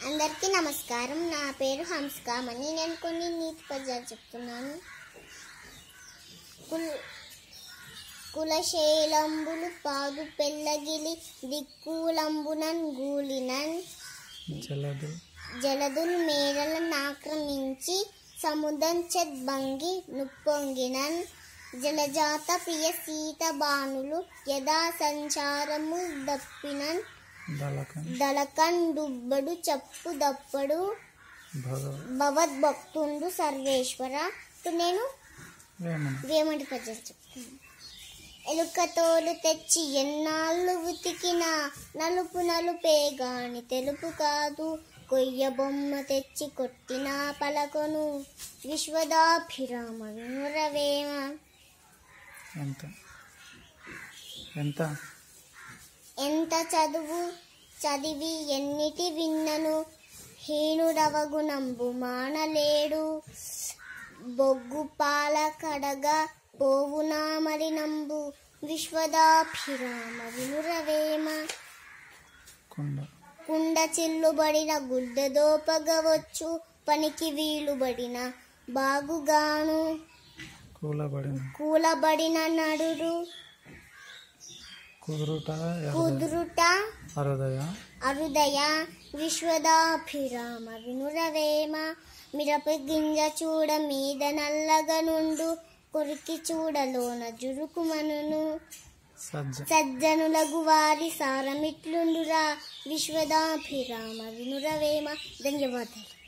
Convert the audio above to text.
అందరికీ నమస్కారం. నా పేరు హంస్కామణి. నేను కొన్ని నీతి పద్యాలు చెప్తున్నాను. కులశైలంబులు పాదు పెళ్ళగిలి దిక్కులంబునన్ గూలినన్ జలదుల్ మేరలను ఆక్రమించి సముదం చెద్బంగి నుప్పొంగినన్ జలజాత ప్రియ సీత బాణులు యథా సంచారము దప్పినన్ దళకన్ దుబ్బడు చప్పు దప్పడు భగవద్భక్తుండు సర్వేశ్వర. ఇప్పుడు నేను వేమటి పద్యాలు చెప్తాను. ఎలుకతోలు తెచ్చి ఎన్నాళ్ళు ఉతికినా నలుపు నలుపే గాని తెలుపు కాదు, కొయ్య బొమ్మ తెచ్చి కొట్టినా పలకొను విశ్వదాభిరామ వినురవేమ. ఎంత చదివి ఎన్నిటి విన్నను హీనుడవగునంబు మానలేడు, బొగ్గు పాల కడగా పోవునా మలినంబు విశ్వదాభిరామ వినురవేమ. కుండ చిల్లుబడిన గుడ్డ దోపగవచ్చు, పనికి వీలుబడిన బాగుగాను కూలబడిన నడురు కుదురుట అరుదయ విశ్వదాభిరామ వినురవేమ. మిరప గింజ చూడ మీద నల్లగా నుండు, కొరికి చూడలోన జురుకుమనును సజ్జనులగు వారి సారమిట్లుండురా విశ్వదాభిరామ వినురవేమ. ధన్యవాదాలు.